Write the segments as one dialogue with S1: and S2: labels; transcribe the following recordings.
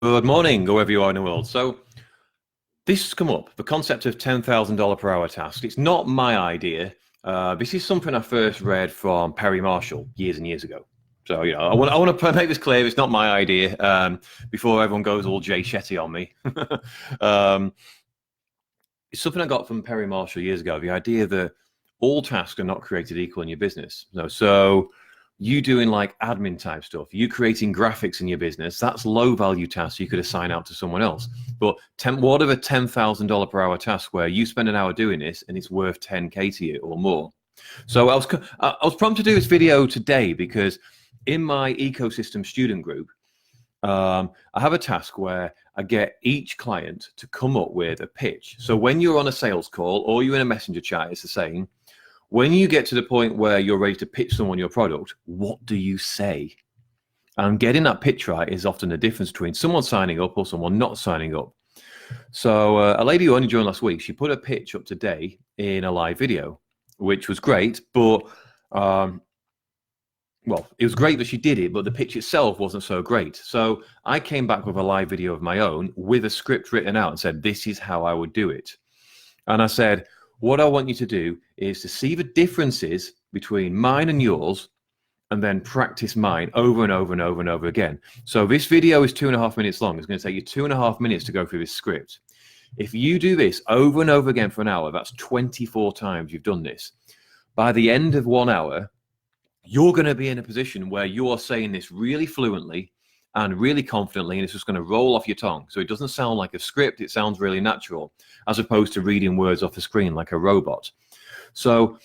S1: Good morning, or wherever you are in the world. So this has come up, the concept of $10,000 per hour task. It's not my idea. This is something I first read from Perry Marshall years and years ago. So, I want to make this clear. It's not my idea before everyone goes all Jay Shetty on me. um, it's something I got from Perry Marshall years ago, the idea that all tasks are not created equal in your business. So you doing like admin type stuff, you creating graphics in your business, that's low value tasks you could assign out to someone else. But what of a $10,000 per hour task where you spend an hour doing this and it's worth 10K to you or more? So I was prompted to do this video today because in my ecosystem student group, I have a task where I get each client to come up with a pitch. So when you're on a sales call or you're in a messenger chat, it's the same. When you get to the point where you're ready to pitch someone your product, what do you say? And getting that pitch right is often the difference between someone signing up or someone not signing up. So a lady who only joined last week, she put a pitch up today in a live video, which was great. But, well, it was great that she did it, but the pitch itself wasn't so great. So I came back with a live video of my own with a script written out and said, this is how I would do it. And I said, what I want you to do is to see the differences between mine and yours and then practice mine over and over and over and over again. So this video is 2.5 minutes long. It's going to take you 2.5 minutes to go through this script. If you do this over and over again for an hour, that's 24 times you've done this. By the end of 1 hour, you're going to be in a position where you are saying this really fluently and really confidently, and it's just going to roll off your tongue. So it doesn't sound like a script, it sounds really natural, as opposed to reading words off the screen like a robot. So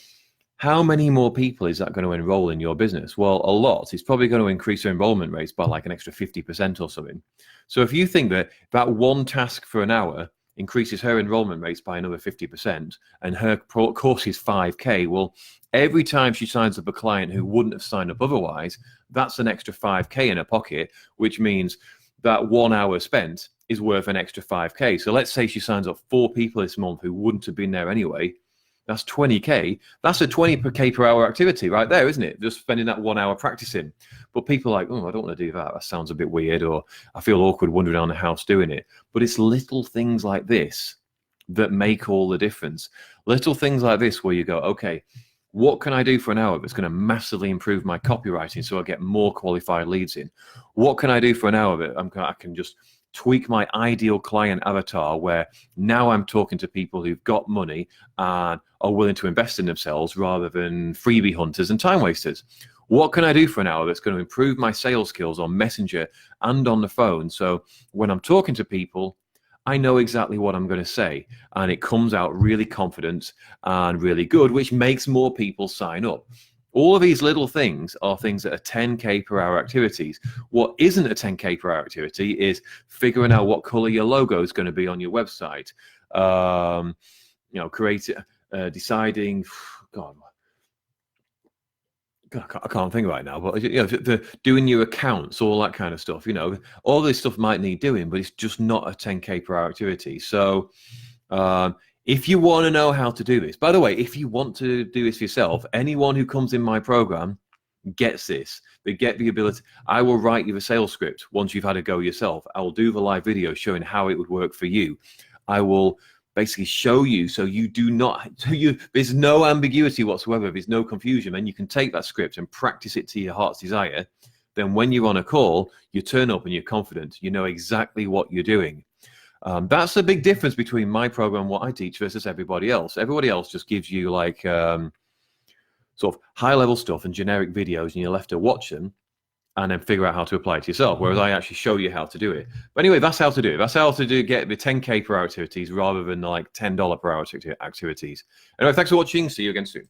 S1: how many more people is that going to enroll in your business? Well, a lot. It's probably going to increase your enrollment rates by like an extra 50% or something. So if you think that that one task for an hour increases her enrollment rates by another 50% and her course is 5K, well, every time she signs up a client who wouldn't have signed up otherwise, that's an extra 5K in her pocket, which means that 1 hour spent is worth an extra 5K. So let's say she signs up 4 people this month who wouldn't have been there anyway. That's 20K. That's a 20K per hour activity right there, isn't it? Just spending that 1 hour practicing. But people are like, oh, I don't want to do that. That sounds a bit weird, or I feel awkward wandering around the house doing it. But it's little things like this that make all the difference. Little things like this where you go, okay, what can I do for an hour that's going to massively improve my copywriting so I get more qualified leads in? What can I do for an hour that I can just tweak my ideal client avatar where now I'm talking to people who've got money and are willing to invest in themselves rather than freebie hunters and time wasters? What can I do for an hour that's going to improve my sales skills on Messenger and on the phone? So when I'm talking to people, I know exactly what I'm going to say, and it comes out really confident and really good, which makes more people sign up. All of these little things are things that are 10K per hour activities. What isn't a 10K per hour activity is figuring out what color your logo is going to be on your website. Deciding, God, I can't think right now, but doing your accounts, all that kind of stuff. All this stuff might need doing, but it's just not a 10K per hour activity. So if you want to know how to do this, by the way, if you want to do this yourself, anyone who comes in my program gets this. They get the ability. I will write you the sales script once you've had a go yourself. I will do the live video showing how it would work for you. I will basically show you so you do not, there's no ambiguity whatsoever, there's no confusion, and you can take that script and practice it to your heart's desire. Then when you're on a call, you turn up and you're confident, you know exactly what you're doing. That's the big difference between my program, what I teach, versus everybody else. Everybody else just gives you like sort of high level stuff and generic videos, and you're left to watch them and then figure out how to apply it to yourself, whereas I actually show you how to do it. But anyway, that's how to do it. That's how to get the 10K per hour activities rather than like $10 per hour activities. Anyway, thanks for watching. See you again soon.